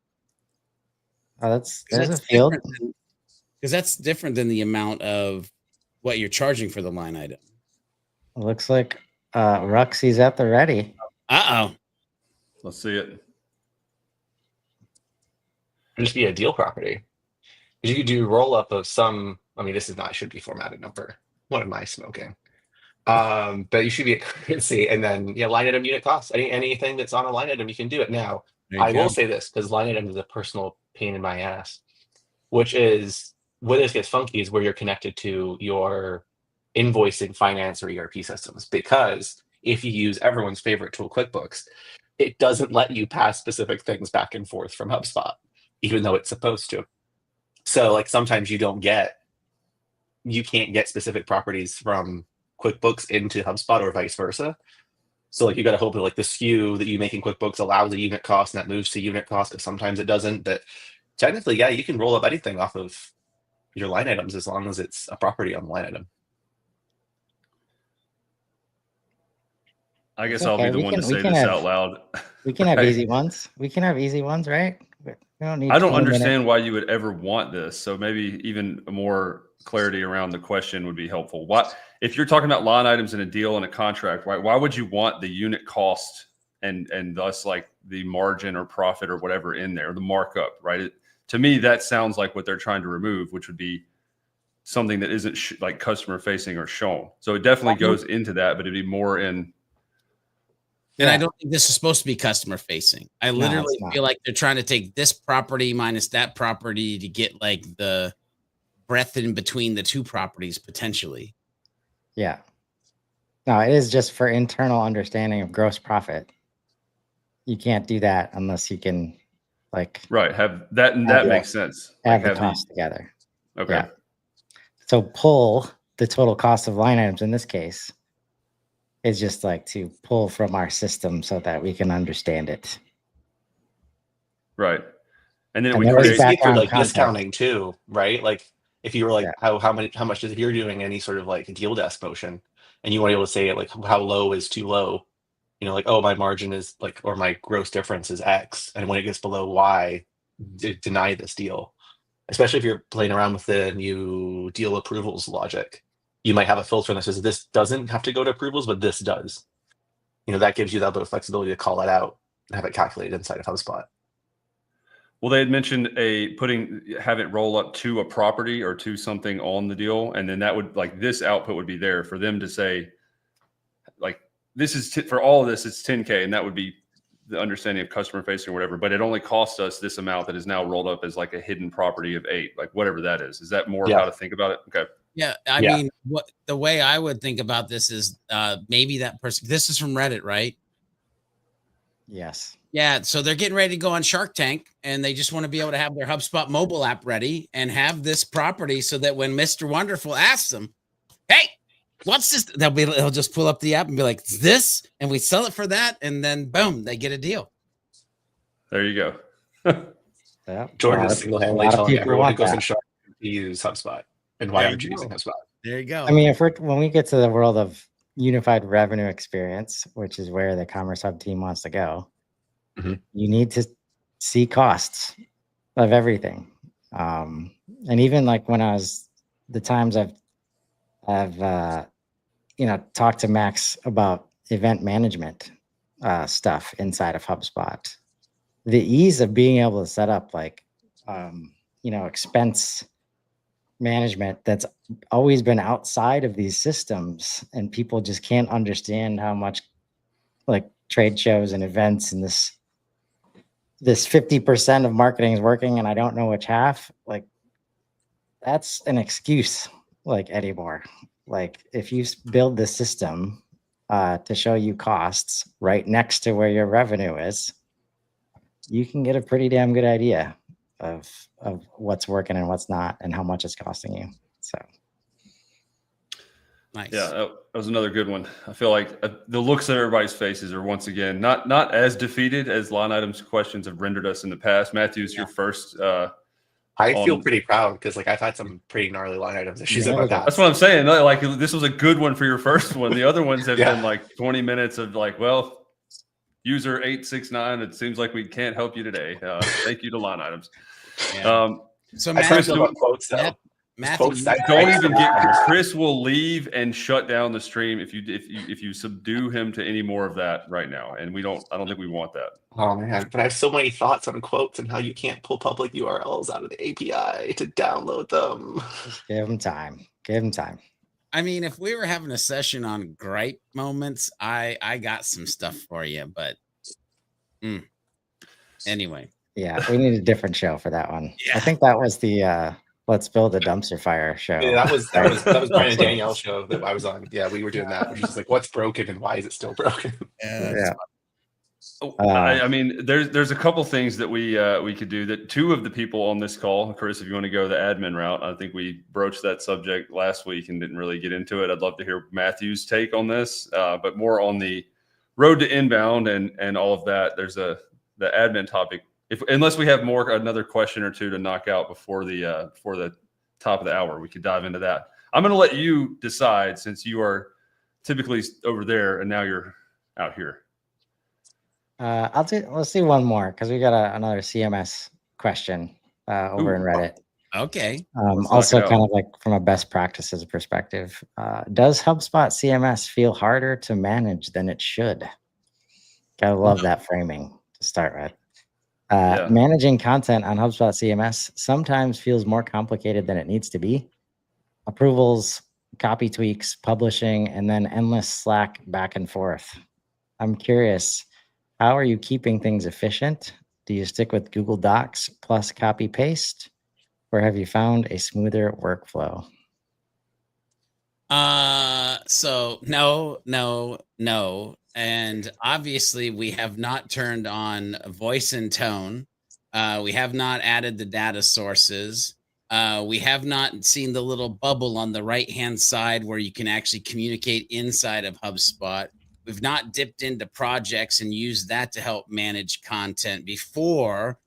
Oh, there's a field. Because that's different than the amount of what you're charging for the line item. Looks like Ruxy's at the ready. Uh-oh. Let's see it. It'd just be a deal property. You could do roll up of some. I mean, this is not should be formatted number. What am I smoking? But you should be at currency, and then line item unit cost. Anything that's on a line item, you can do it. Now, I will say this because line item is a personal pain in my ass, which is where this gets funky is where you're connected to your invoicing, finance, or ERP systems. Because if you use everyone's favorite tool, QuickBooks, it doesn't let you pass specific things back and forth from HubSpot, even though it's supposed to. So like sometimes you can't get specific properties from QuickBooks into HubSpot or vice versa. So like you got to hope that like the SKU that you make in QuickBooks allows a unit cost and that moves to unit cost, but sometimes it doesn't. But technically, yeah, you can roll up anything off of your line items as long as it's a property on the line item. I guess It's I'll be okay. the We one to can- say we can this have- out loud. We can have Right. easy ones. We can have easy ones, right? We don't need. I don't 20 understand minutes. why you would ever want this. So maybe even more clarity around the question would be helpful. What if you're talking about line items in a deal and a contract? Why would you want the unit cost and thus like the margin or profit or whatever in there, the markup, right? To me, that sounds like what they're trying to remove, which would be something that isn't like customer facing or shown. So it definitely goes into that, but it'd be more in. And I don't think this is supposed to be customer facing. I literally feel like they're trying to take this property minus that property to get like the breadth in between the two properties potentially. Yeah. No, it is just for internal understanding of gross profit. You can't do that unless you can like Have that, and that makes sense. Add Like the cost together. Okay. Yeah. So pull the total cost of line items in this case is just like to pull from our system so that we can understand it. Right. And then And we there is create back- Speak for like context. discounting too, right? Like if you were like how much is if you're doing any sort of like deal desk motion and you want to be able to say like how low is too low, like, oh, my margin is like, or my gross difference is X, and when it gets below Y, deny this deal. Especially if you're playing around with the new deal approvals logic, you might have a filter that says this doesn't have to go to approvals, but this does. That gives you that bit of flexibility to call it out and have it calculated inside of HubSpot. Well, they had mentioned have it roll up to a property or to something on the deal, and then that would like this output would be there for them to say, like this is for all of this it's 10K, and that would be the understanding of customer facing or whatever. But it only costs us this amount that is now rolled up as like a hidden property of 8, like whatever that is. Is that more how to think about it? Okay. Yeah, I mean, what the way I would think about this is maybe that person. This is from Reddit, right? Yes. Yeah, so they're getting ready to go on Shark Tank, and they just want to be able to have their HubSpot mobile app ready and have this property so that when Mr. Wonderful asks them, "Hey, what's this?" They'll just pull up the app and be like, "It's this," and we sell it for that, and then boom, they get a deal. There you go. Yeah. Jordan is single-handedly telling everyone who goes in Shark Tank to use HubSpot. And why aren't you using HubSpot? There you go. I mean, when we get to the world of unified revenue experience, which is where the Commerce Hub team wants to go, you need to see costs of everything. And even like when the times I've talked to Max about event management stuff inside of HubSpot, the ease of being able to set up like, expense management that's always been outside of these systems, and people just can't understand how much like trade shows and events and this 50% of marketing is working and I don't know which half, like that's an excuse like anymore. Like if you build the system to show you costs right next to where your revenue is, you can get a pretty damn good idea of what's working and what's not and how much it's costing you. So nice. Yeah, that was another good one. I feel like the looks on everybody's faces are once again not as defeated as line items questions have rendered us in the past. Matthew's your first. I feel pretty proud because like I've had some pretty gnarly line items issues about that. That's what I'm saying. Like this was a good one for your first one. The other ones have been like 20 minutes of like, well, user 869. It seems like we can't help you today. Thank you to line items. Yeah. So Chris, about quotes though. Matthew, don't even get. Chris will leave and shut down the stream if you subdue him to any more of that right now, and I don't think we want that. Oh man, but I have so many thoughts on quotes and how you can't pull public URLs out of the API to download them. Give him time. Give him time. I mean, if we were having a session on gripe moments, I got some stuff for you, but anyway. Yeah, we need a different show for that one. Yeah. I think that was the Let's Build a Dumpster Fire show. Yeah, that was Brian and Danielle's show that I was on. Yeah, we were doing that. Which is like, what's broken and why is it still broken? Yeah. I mean, there's a couple things that we could do. That two of the people on this call, Chris, if you want to go the admin route, I think we broached that subject last week and didn't really get into it. I'd love to hear Matthew's take on this, but more on the road to inbound and all of that. There's the admin topic. Unless we have another question or two to knock out before the top of the hour, we could dive into that. I'm going to let you decide since you are typically over there and now you're out here. Let's do one more because we got another CMS question over in Reddit. Okay. Also kind of like from a best practices perspective, does HubSpot CMS feel harder to manage than it should? Gotta love that framing to start with. Managing content on HubSpot CMS sometimes feels more complicated than it needs to be. Approvals, copy tweaks, publishing, and then endless Slack back and forth. I'm curious, how are you keeping things efficient? Do you stick with Google Docs plus copy paste, or have you found a smoother workflow? So no. And obviously we have not turned on voice and tone. We have not added the data sources. We have not seen the little bubble on the right-hand side where you can actually communicate inside of HubSpot. We've not dipped into projects and used that to help manage content before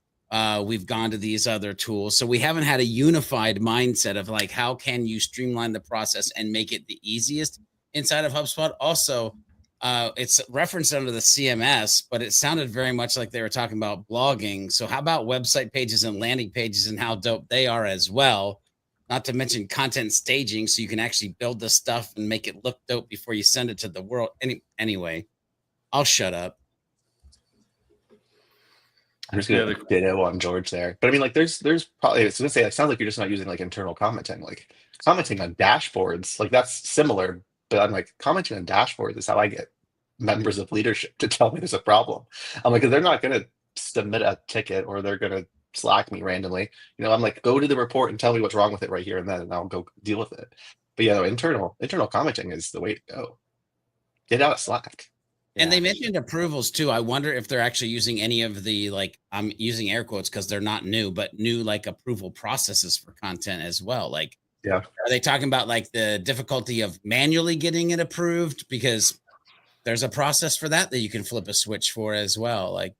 we've gone to these other tools. So we haven't had a unified mindset of like, how can you streamline the process and make it the easiest inside of HubSpot? Also, it's referenced under the CMS, but it sounded very much like they were talking about blogging. So how about website pages and landing pages and how dope they are as well? Not to mention content staging, so you can actually build the stuff and make it look dope before you send it to the world. Anyway, I'll shut up. I'm just gonna ditto on George there. But I mean, like, there's probably, I was gonna say, it sounds like you're just not using like internal commenting, like commenting on dashboards, like that's similar. But I'm like, commenting on dashboards is how I get members of leadership to tell me there's a problem. I'm like, 'cause they're not gonna submit a ticket or they're gonna Slack me randomly. I'm like, go to the report and tell me what's wrong with it right here and then, and I'll go deal with it. But yeah, no, internal commenting is the way to go. Get out of Slack. And they mentioned approvals too. I wonder if they're actually using any of the, like, I'm using air quotes because they're not new, but new like approval processes for content as well. Like, are they talking about like the difficulty of manually getting it approved? Because there's a process for that you can flip a switch for as well. Like,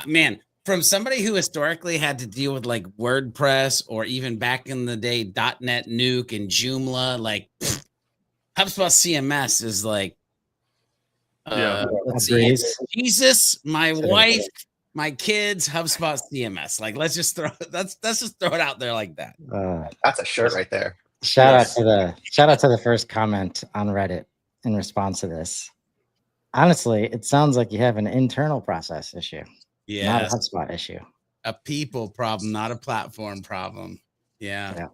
man, from somebody who historically had to deal with like WordPress or even back in the day, .NET Nuke and Joomla, like HubSpot CMS is like, let's see. Jesus, my wife, my kids, HubSpot CMS. Like, let's just throw it out there like that. That's a shirt right there. Shout out to the first comment on Reddit in response to this. Honestly, it sounds like you have an internal process issue, not a HubSpot issue. A people problem, not a platform problem. Yeah.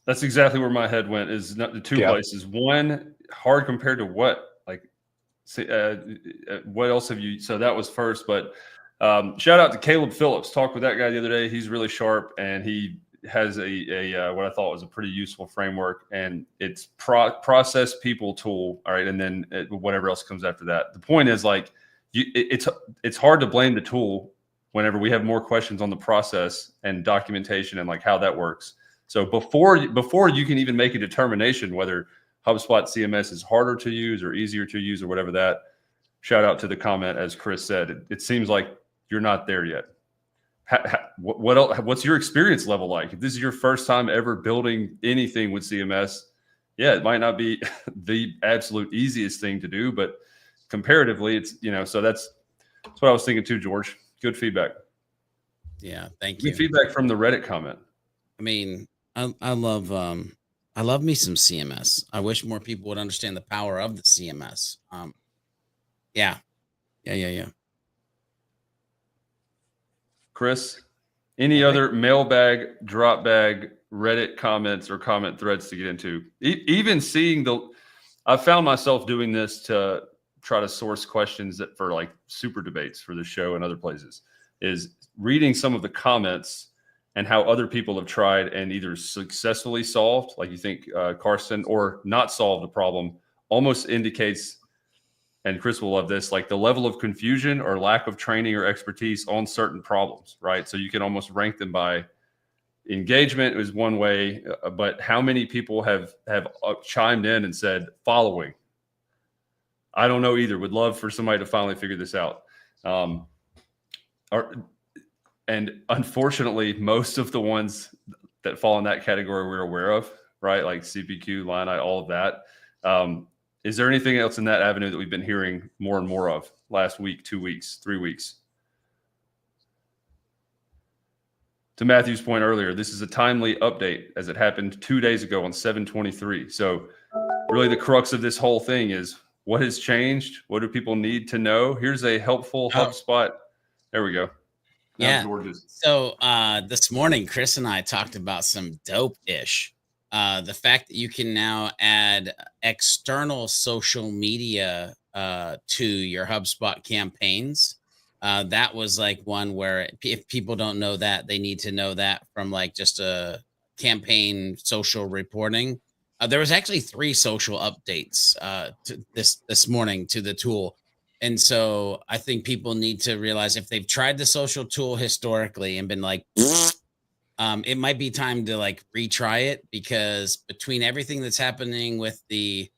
That's exactly where my head went. Is not the two places. One, hard compared to what? What else have you? So that was first, but shout out to Caleb Phillips. Talked with that guy the other day. He's really sharp, and he has a what I thought was a pretty useful framework, and it's process people tool. All right, and then whatever else comes after that. The point is, like, it's hard to blame the tool whenever we have more questions on the process and documentation and like how that works. So before you can even make a determination whether HubSpot CMS is harder to use or easier to use or whatever that, shout out to the comment, as Chris said. It seems like you're not there yet. What else, what's your experience level like? If this is your first time ever building anything with CMS, it might not be the absolute easiest thing to do, but comparatively, it's, so that's what I was thinking too, George. Good feedback. Yeah, thank you. Good feedback from the Reddit comment. I mean, I love me some CMS. I wish more people would understand the power of the CMS. Yeah. Chris, any other mailbag, drop bag, Reddit comments or comment threads to get into? Even seeing I found myself doing this to try to source questions for like super debates for the show and other places, is reading some of the comments and how other people have tried and either successfully solved, like you think Carson, or not solved a problem, almost indicates, and Chris will love this, like the level of confusion or lack of training or expertise on certain problems, right? So you can almost rank them by engagement is one way, but how many people have chimed in and said following? I don't know either. Would love for somebody to finally figure this out. And unfortunately, most of the ones that fall in that category we're aware of, right? Like CPQ, line I, all of that. Is there anything else in that avenue that we've been hearing more and more of last week, 2 weeks, 3 weeks? To Matthew's point earlier, this is a timely update as it happened 2 days ago on 7/23. So really the crux of this whole thing is what has changed? What do people need to know? Here's a helpful HubSpot. There we go. Yeah. So this morning, Chris and I talked about some dope-ish. The fact that you can now add external social media to your HubSpot campaigns. That was like one where if people don't know that, they need to know that from like just a campaign social reporting. There was actually 3 social updates to this morning to the tool. And so I think people need to realize if they've tried the social tool historically and been like, it might be time to like retry it, because between everything that's happening with the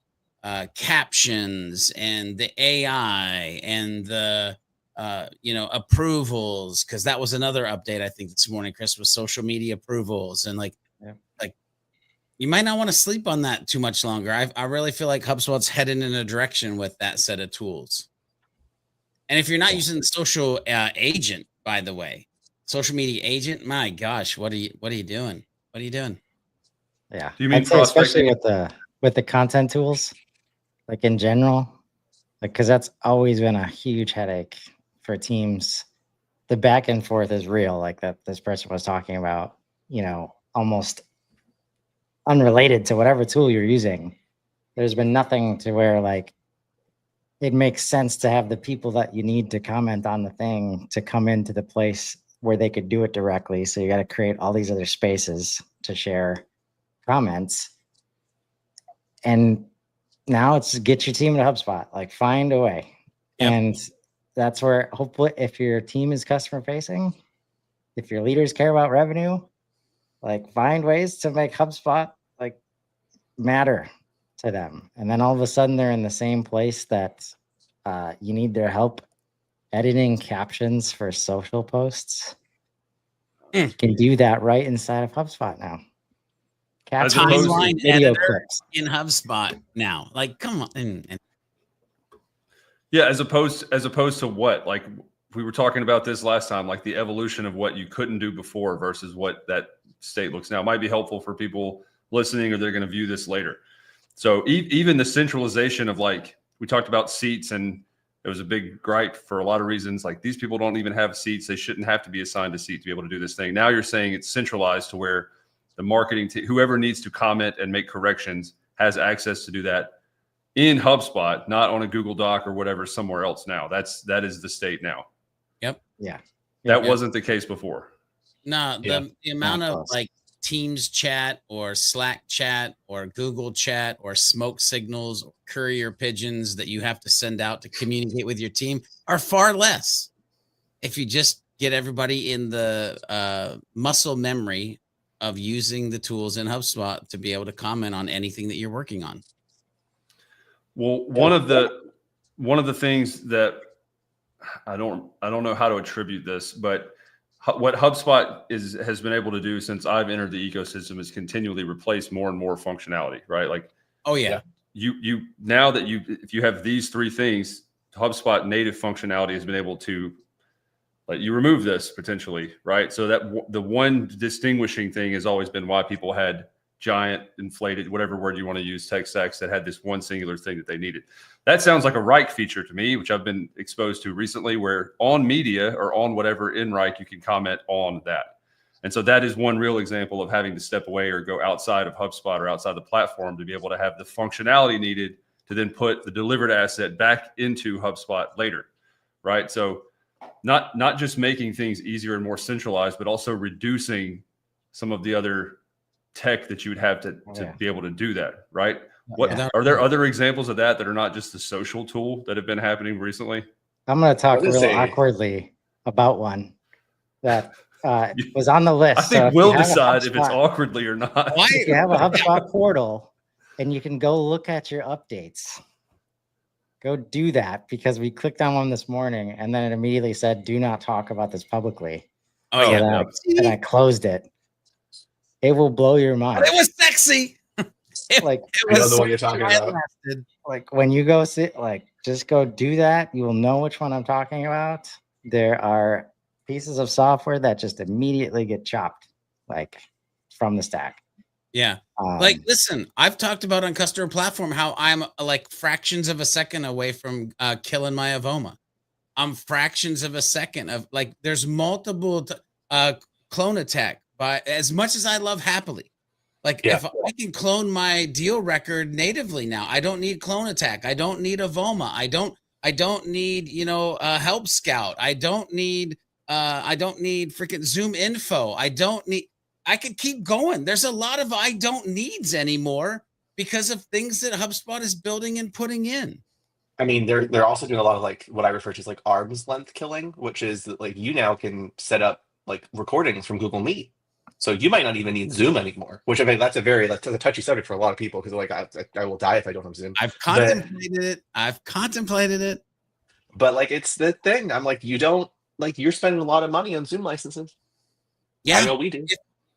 captions and the AI and the approvals, because that was another update I think this morning, Chris, was social media approvals, and like you might not want to sleep on that too much longer. I really feel like HubSpot's heading in a direction with that set of tools. And if you're not using the social agent, by the way, social media agent, my gosh, what are you doing? What are you doing? Yeah. Do you mean especially with the content tools, like in general, like, cause that's always been a huge headache for teams the back and forth is real, like that this person was talking about, almost unrelated to whatever tool you're using. There's been nothing to where like it makes sense to have the people that you need to comment on the thing to come into the place where they could do it directly. So you got to create all these other spaces to share comments. And now it's get your team to HubSpot, like find a way. Yep. And that's where hopefully if your team is customer facing, if your leaders care about revenue, like find ways to make HubSpot like matter to them. And then all of a sudden they're in the same place that you need their help editing captions for social posts. You can do that right inside of HubSpot now. Timeline video editor clips in HubSpot now. Like, come on. Yeah, as opposed to what? Like we were talking about this last time, like the evolution of what you couldn't do before versus what that state looks now. It might be helpful for people listening, or they're going to view this later. So even the centralization of, like, we talked about seats, and it was a big gripe for a lot of reasons. Like, these people don't even have seats. They shouldn't have to be assigned a seat to be able to do this thing. Now you're saying it's centralized to where the marketing team, whoever needs to comment and make corrections, has access to do that in HubSpot, not on a Google Doc or whatever somewhere else now. That is the state now. Yep. Yeah. That wasn't the case before. No, the amount of like Teams chat or Slack chat or Google chat or smoke signals or courier pigeons that you have to send out to communicate with your team are far less if you just get everybody in the muscle memory of using the tools in HubSpot to be able to comment on anything that you're working on. Well, one of the things that I don't know how to attribute this, but what HubSpot has been able to do since I've entered the ecosystem is continually replace more and more functionality, right? Like, oh yeah, you now that if you have these three things, HubSpot native functionality has been able to let you remove this potentially, right? So that the one distinguishing thing has always been why people had giant inflated, whatever word you want to use, tech stacks that had this one singular thing that they needed. That sounds like a Reich feature to me, which I've been exposed to recently, where on media or on whatever in Reich, you can comment on that. And so that is one real example of having to step away or go outside of HubSpot or outside the platform to be able to have the functionality needed to then put the delivered asset back into HubSpot later, right? So not just making things easier and more centralized, but also reducing some of the other tech that you would have to be able to do that, right? Are there other examples of that are not just the social tool that have been happening recently? I'm going to talk real awkwardly about one that was on the list. I think we'll decide if it's awkwardly or not. If you have a HubSpot portal and you can go look at your updates, go do that, because we clicked on one this morning and then it immediately said, do not talk about this publicly. Oh, yeah. And I closed it. It will blow your mind. But it was sexy. It was the one you're talking about. Like when you go sit, like just go do that. You will know which one I'm talking about. There are pieces of software that just immediately get chopped, like from the stack. Yeah. Like, listen, I've talked about on customer platform how I'm like fractions of a second away from killing my Avoma. I'm fractions of a second of like, there's multiple clone attack. But as much as I love Happily, like if I can clone my deal record natively now, I don't need Clone Attack. I don't need Avoma. I don't need, Help Scout. I don't need freaking Zoom Info. I could keep going. There's a lot of I don't needs anymore because of things that HubSpot is building and putting in. I mean, they're also doing a lot of like what I refer to as like arm's length killing, which is that like you now can set up like recordings from Google Meet. So you might not even need Zoom anymore, which I mean, that's a touchy subject for a lot of people because like I will die if I don't have Zoom. I've contemplated it. But like, it's the thing. I'm like, you don't like, you're spending a lot of money on Zoom licenses. Yeah, I know we do.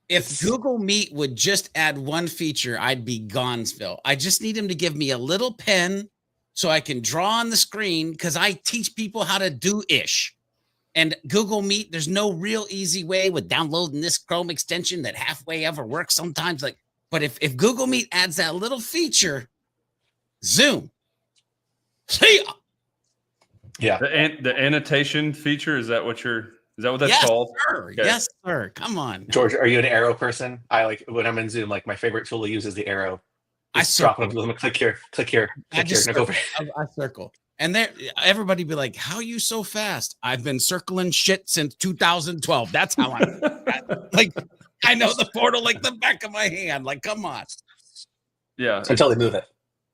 If Google Meet would just add one feature, I'd be Gonzville. I just need him to give me a little pen so I can draw on the screen because I teach people how to do ish. And Google Meet, there's no real easy way with downloading this Chrome extension that halfway ever works sometimes. Like, but if Google Meet adds that little feature, Zoom, see ya. Yeah. The annotation feature, is that what you're Is that what that's Yes, called? sir. Okay. Yes, sir. Come on. George, are you an arrow person? I like when I'm in Zoom, like my favorite tool to use is the arrow. I Just drop it circle. up to them, click here, click here, I click here. just Now go circle. I circle. And there, everybody be like, "How are you so fast?" I've been circling shit since 2012. That's how I'm like. I know the portal like the back of my hand. Like, come on. Yeah. until they move it,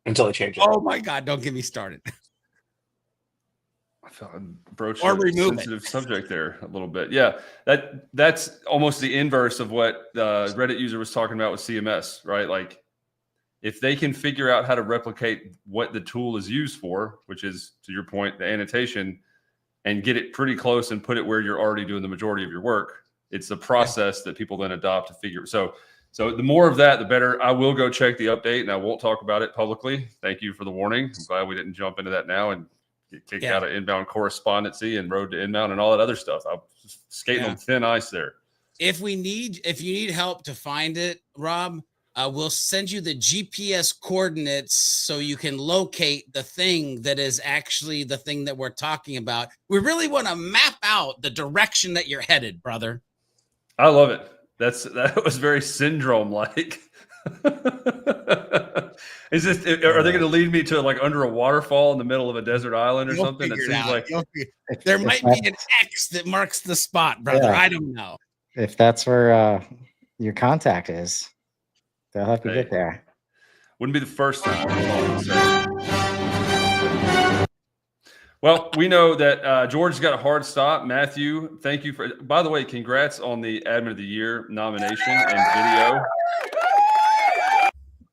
until they change it. Oh my God! Don't get me started. I felt I broached Or a remove it. sensitive subject there a little bit. Yeah, that's almost the inverse of what the Reddit user was talking about with CMS, right? Like, if they can figure out how to replicate what the tool is used for, which is, to your point, the annotation, and get it pretty close and put it where you're already doing the majority of your work, it's the process that people then adopt to figure. So the more of that, the better. I will go check the update, and I won't talk about it publicly. Thank you for the warning. I'm glad we didn't jump into that now and get kicked out of inbound correspondency and road to inbound and all that other stuff. I'm skating on thin ice there. If you need help to find it, Rob, we'll send you the GPS coordinates so you can locate the thing that is actually the thing that we're talking about. We really want to map out the direction that you're headed, brother. I love it. That was very syndrome-like. Are they going to lead me to like under a waterfall in the middle of a desert island or something? It seems like there might be an X that marks the spot, brother. I don't know. If that's where your contact is, they'll help you get there. Wouldn't be the first time. Well, we know that George's got a hard stop. Matthew, thank you for. By the way, congrats on the Admin of the Year nomination and video.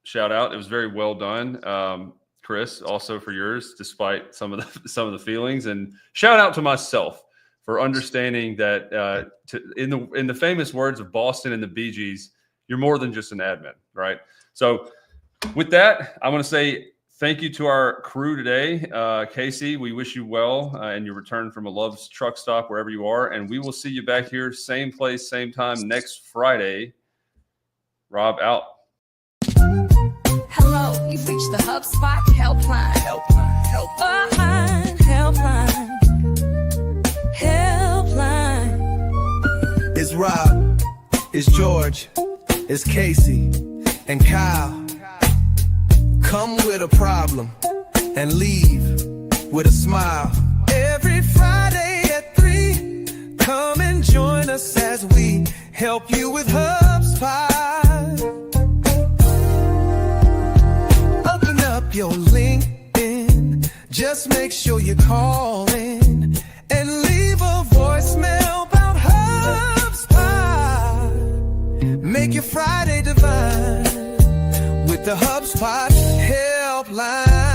Shout out! It was very well done, Chris. Also for yours, despite some of the feelings, and shout out to myself for understanding that. In the famous words of Boston and the Bee Gees, you're more than just an admin, right? So, with that, I want to say thank you to our crew today. Casey, we wish you well in your return from a Love's truck stop, wherever you are. And we will see you back here, same place, same time next Friday. Rob out. Hello, you've reached the HubSpot helpline. Helpline. It's Rob, it's George, it's Casey, and Kyle. Come with a problem and leave with a smile. Every Friday at 3, come and join us as we help you with HubSpot. Open up your LinkedIn, just make sure you call in and leave a voicemail about HubSpot. Make your Friday divine with the HubSpot helpline.